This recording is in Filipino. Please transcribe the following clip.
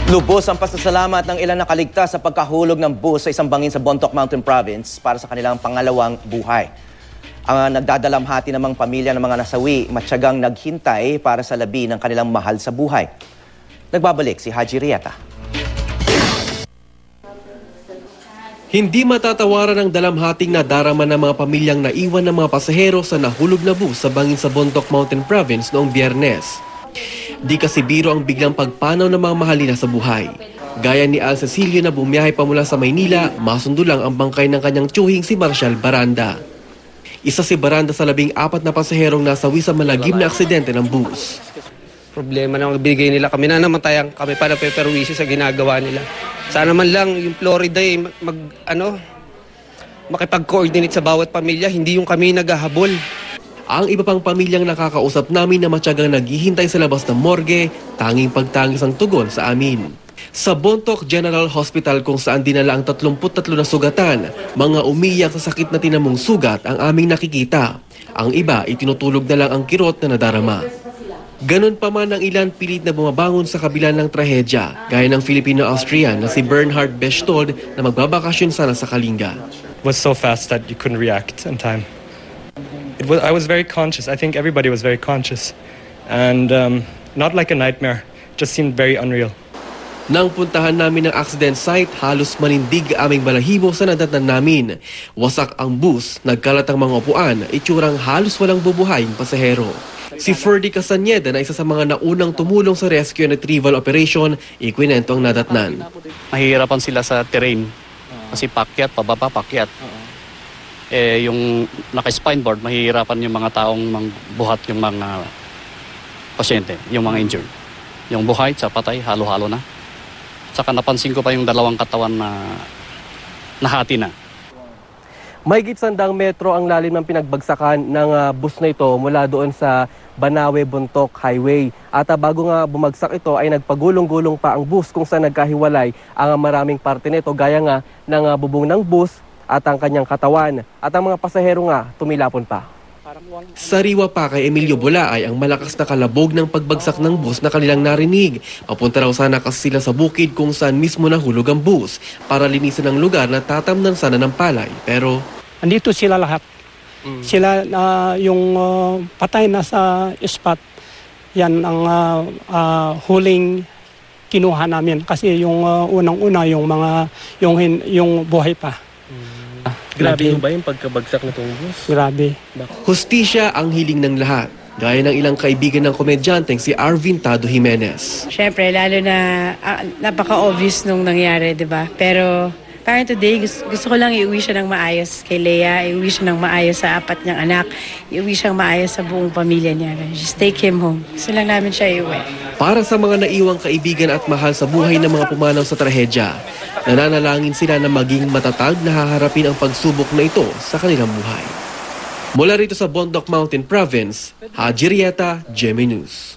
Lubos ang pasasalamat ng ilang nakaligtas sa pagkahulog ng bus sa isang bangin sa Bontoc Mountain Province para sa kanilang pangalawang buhay. Ang nagdadalamhati namang pamilya ng mga nasawi, matyagang naghintay para sa labi ng kanilang mahal sa buhay. Nagbabalik si Haji Rieta. Hindi matatawaran ang dalamhating nadarama ng mga pamilyang naiwan ng mga pasahero sa nahulog na bus sa bangin sa Bontoc Mountain Province noong Biyernes. Di kasi biro ang biglang pagpanaw ng mga mahalina sa buhay. Gaya ni Al Cecilio na bumiyahe pa mula sa Maynila, masundo lang ang bangkay ng kanyang tiyuhing si Marshall Baranda. Isa si Baranda sa 14 na pasaherong nasawi sa malagim na aksidente ng bus. Problema na binigay nila kami na namatayan kami pa na peperwisi sa ginagawa nila. Sana man lang yung Florida makipag-coordinate sa bawat pamilya, hindi yung kami naghahabol. Ang iba pang pamilyang nakakausap namin na matyagang naghihintay sa labas ng morgue, tanging pagtangis ang tugon sa amin. Sa Bontoc General Hospital kung saan dinala ang 33 na sugatan, mga umiyak sa sakit na tinamong sugat ang aming nakikita. Ang iba itinutulog na lang ang kirot na nadarama. Ganon pa man ang ilan pilit na bumabangon sa kabila ng trahedya, gaya ng Filipino-Austrian na si Bernhard Bechtold na magbabakasyon sana sa Kalinga. It was so fast that you couldn't react in time. I was very conscious. I think everybody was very conscious. And not like a nightmare. Just seemed very unreal. Nang puntahan namin ang accident site, halos manindig aming balahibo sa nadatnan namin. Wasak ang bus, nagkalat ang mga upuan, itsurang halos walang bubuhaying pasahero. Si Ferdy Castaneda na isa sa mga naunang tumulong sa rescue and retrieval operation, ikwinento ang nadatnan. Mahihirapan sila sa terrain. Kasi pakyat, pababa, pakyat. Yung naka-spine board, mahihirapan yung mga taong buhat yung mga pasyente, yung mga injured. Yung buhay sa patay, halo-halo na. Saka napansin ko pa yung dalawang katawan na nahati na. Mahigit 100 metro ang lalim ng pinagbagsakan ng bus na ito mula doon sa Banawe-Bontoc Highway. At bago nga bumagsak ito ay nagpagulong-gulong pa ang bus kung saan nagkahiwalay ang maraming parte nito gaya nga ng bubong ng bus at ang kanyang katawan. At ang mga pasahero nga tumilapon pa. Sariwa pa kay Emilio Bulaay ang malakas na kalabog ng pagbagsak ng bus na kanilang narinig. Papunta raw sana kasi sila sa bukid kung saan mismo nahulog ang bus para linisan ang lugar na tatamnan sana ng palay. Pero andito sila lahat. Sila yung patay na sa spot. Yan ang huling kinuha namin kasi yung unang-una yung buhay pa. grabe ba yung pagkabagsak na itong bus? Grabe. Hustisya ang hiling ng lahat. Gaya ng ilang kaibigan ng komedyanteng si Arvin Tado Jimenez. Siyempre, lalo na napaka-obvious nung nangyari, di ba? Pero parang today, gusto ko lang iuwi siya ng maayos kay Leia, iuwi siya ng maayos sa 4 niyang anak, iuwi siyang maayos sa buong pamilya niya. Just take him home. Gusto lang namin siya iuwi. Para sa mga naiwang kaibigan at mahal sa buhay ng mga pumanaw sa trahedya, nananalangin sila na maging matatag na haharapin ang pagsubok na ito sa kanilang buhay. Mula rito sa Bontoc Mountain Province, Haji Rieta, GMA News.